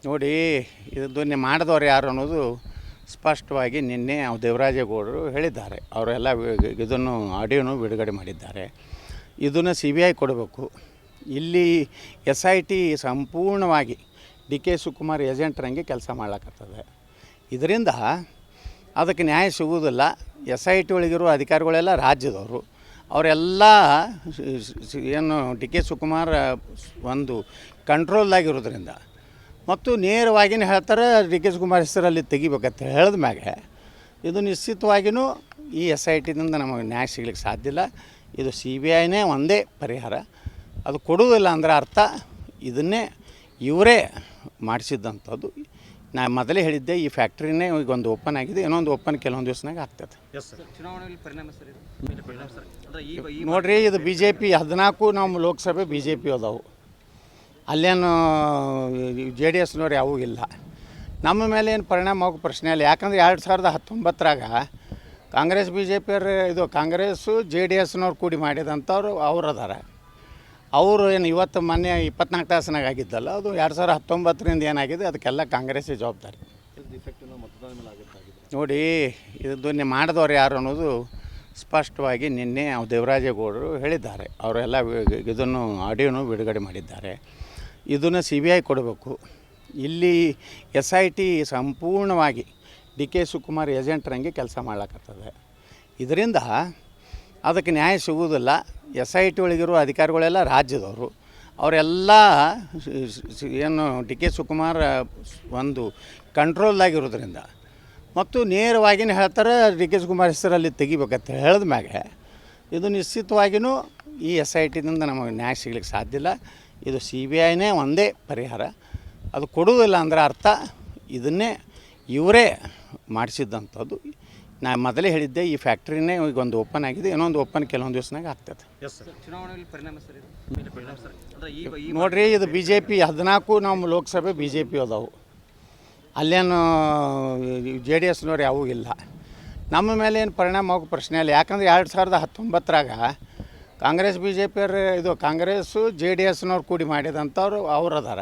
ನೋಡಿ, ಇದನ್ನು ಮಾಡಿದವ್ರು ಯಾರು ಅನ್ನೋದು ಸ್ಪಷ್ಟವಾಗಿ ನಿನ್ನೆ ದೇವರಾಜೇಗೌಡರು ಹೇಳಿದ್ದಾರೆ. ಅವರೆಲ್ಲ ಇದನ್ನು ಆಡಿಯೋನು ಬಿಡುಗಡೆ ಮಾಡಿದ್ದಾರೆ. ಇದನ್ನು CBI ಕೊಡಬೇಕು. ಇಲ್ಲಿ SIT ಸಂಪೂರ್ಣವಾಗಿ DK ಶಿವಕುಮಾರ್ ಏಜೆಂಟ್ರಂಗೆ ಕೆಲಸ ಮಾಡ್ಲಕ್ಕತ್ತದೆ. ಇದರಿಂದ ಅದಕ್ಕೆ ನ್ಯಾಯ ಸಿಗುವುದಿಲ್ಲ. SIT ಒಳಗಿರುವ ಅಧಿಕಾರಿಗಳೆಲ್ಲ ರಾಜ್ಯದವರು. ಅವರೆಲ್ಲ ಏನು DK ಶಿವಕುಮಾರ್ ಒಂದು ಕಂಟ್ರೋಲ್ದಾಗಿರೋದ್ರಿಂದ ಮತ್ತು ನೇರವಾಗಿಯೇ ಹೇಳ್ತಾರೆ DK ಶಿವಕುಮಾರ್ ಹೆಸರಲ್ಲಿ ತೆಗಿಬೇಕಂತ ಹೇಳಿದ ಮ್ಯಾಗೆ ಇದು ನಿಶ್ಚಿತವಾಗಿಯೂ ಈ SITದಿಂದ ನಮಗೆ ನ್ಯಾಯ ಸಿಗ್ಲಿಕ್ಕೆ ಸಾಧ್ಯ ಇಲ್ಲ. ಇದು CBIನೇ ಒಂದೇ ಪರಿಹಾರ. ಅದು ಕೊಡುವುದಿಲ್ಲ ಅಂದರೆ ಅರ್ಥ ಇದನ್ನೇ ಇವರೇ ಮಾಡಿಸಿದ್ದಂಥದ್ದು. ನಾನು ಮೊದಲೇ ಹೇಳಿದ್ದೆ, ಈ ಫ್ಯಾಕ್ಟ್ರಿನೇ ಈಗ ಒಂದು ಓಪನ್ ಆಗಿದೆ, ಇನ್ನೊಂದು ಓಪನ್ ಕೆಲವೊಂದು ದಿವಸನಾಗ ಆಗ್ತದೆ. ನೋಡಿರಿ, ಇದು BJP 14 ನಮ್ಮ ಲೋಕಸಭೆ BJP ಅದಾವು. ಅಲ್ಲೇನು JDSನವ್ರು ಯಾವೂ ಇಲ್ಲ. ನಮ್ಮ ಮೇಲೆ ಏನು ಪರಿಣಾಮ ಆಗೋ ಪ್ರಶ್ನೆ ಇಲ್ಲ. ಯಾಕಂದರೆ 2019ರಾಗ ಕಾಂಗ್ರೆಸ್ BJPಯವ್ರು ಇದು ಕಾಂಗ್ರೆಸ್ಸು JDSನವ್ರು ಕೂಡಿ ಮಾಡಿದಂಥವ್ರು ಅವ್ರು ಅದಾರ. ಅವರು ಏನು ಇವತ್ತು ಮೊನ್ನೆ 24 ತಾಸಿನಾಗ ಆಗಿದ್ದಲ್ಲ, ಅದು 2019ರಿಂದ ಏನಾಗಿದೆ ಅದಕ್ಕೆಲ್ಲ ಕಾಂಗ್ರೆಸ್ಸೇ ಜವಾಬ್ದಾರಿ. ನೋಡಿ, ಇದನ್ನು ಮಾಡಿದವ್ರು ಯಾರು ಅನ್ನೋದು ಸ್ಪಷ್ಟವಾಗಿ ನಿನ್ನೆ ದೇವರಾಜೇಗೌಡರು ಹೇಳಿದ್ದಾರೆ. ಅವರೆಲ್ಲ ಇದನ್ನು ಆಡಿಯೋನು ಬಿಡುಗಡೆ ಮಾಡಿದ್ದಾರೆ. ಇದನ್ನು CBI ಕೊಡಬೇಕು. ಇಲ್ಲಿ SIT ಸಂಪೂರ್ಣವಾಗಿ DK ಶಿವಕುಮಾರ್ ಏಜೆಂಟ್ರಂಗೆ ಕೆಲಸ ಮಾಡ್ಲಕ್ಕತ್ತದೆ. ಇದರಿಂದ ಅದಕ್ಕೆ ನ್ಯಾಯ ಸಿಗುವುದಿಲ್ಲ. SIT ಒಳಗಿರುವ ಅಧಿಕಾರಿಗಳೆಲ್ಲ ರಾಜ್ಯದವರು. ಅವರೆಲ್ಲ ಏನು DK ಶಿವಕುಮಾರ್ ಒಂದು ಕಂಟ್ರೋಲ್ದಾಗಿರೋದ್ರಿಂದ ಮತ್ತು ನೇರವಾಗಿಯೇ ಹೇಳ್ತಾರೆ DK ಶಿವಕುಮಾರ್ ಹೆಸರಲ್ಲಿ ತೆಗಿಬೇಕಂತ ಹೇಳಿದ ಮ್ಯಾಗೆ ಇದು ನಿಶ್ಚಿತವಾಗಿಯೂ ಈ SITದಿಂದ ನಮಗೆ ನ್ಯಾಯ ಸಿಗ್ಲಿಕ್ಕೆ ಸಾಧ್ಯ ಇಲ್ಲ. ಇದು CBIನೇ ಒಂದೇ ಪರಿಹಾರ. ಅದು ಕೊಡುವುದಿಲ್ಲ ಅಂದರೆ ಅರ್ಥ ಇದನ್ನೇ ಇವರೇ ಮಾಡಿಸಿದ್ದಂಥದ್ದು. ನಾನು ಮೊದಲೇ ಹೇಳಿದ್ದೆ, ಈ ಫ್ಯಾಕ್ಟ್ರಿನೇ ಈಗ ಒಂದು ಓಪನ್ ಆಗಿದೆ, ಇನ್ನೊಂದು ಓಪನ್ ಕೆಲವೊಂದು ದಿವಸನಾಗ ಆಗ್ತದೆ. ನೋಡಿರಿ, ಇದು BJP 14 ನಮ್ಮ ಲೋಕಸಭೆ BJP ಅದಾವು. ಅಲ್ಲೇನು JDSನವ್ರು ಯಾವೂ ಇಲ್ಲ. ನಮ್ಮ ಮೇಲೆ ಏನು ಪರಿಣಾಮ ಆಗೋ ಪ್ರಶ್ನೆ ಇಲ್ಲ. ಯಾಕಂದರೆ 2019ರಾಗ ಕಾಂಗ್ರೆಸ್ BJPಯವ್ರು ಇದು ಕಾಂಗ್ರೆಸ್ಸು JDSನವ್ರು ಕೂಡಿ ಮಾಡಿದಂಥವ್ರು ಅವ್ರು ಅದಾರ.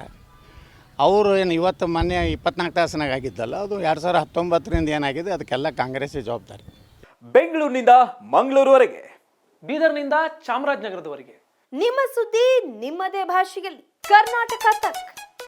ಅವರು ಏನು ಇವತ್ತು ಮೊನ್ನೆ 24 ತಾಸಿನಾಗ ಆಗಿದ್ದಲ್ಲ, ಅದು 2019ರಿಂದ ಏನಾಗಿದೆ ಅದಕ್ಕೆಲ್ಲ ಕಾಂಗ್ರೆಸ್ಸೇ ಜವಾಬ್ದಾರಿ. ಬೆಂಗಳೂರಿನಿಂದ ಮಂಗಳೂರುವರೆಗೆ, ಬೀದರ್ನಿಂದ ಚಾಮರಾಜನಗರದವರೆಗೆ ನಿಮ್ಮ ಸುದ್ದಿ ನಿಮ್ಮದೇ ಭಾಷೆಯಲ್ಲಿ ಕರ್ನಾಟಕ ತಕ್.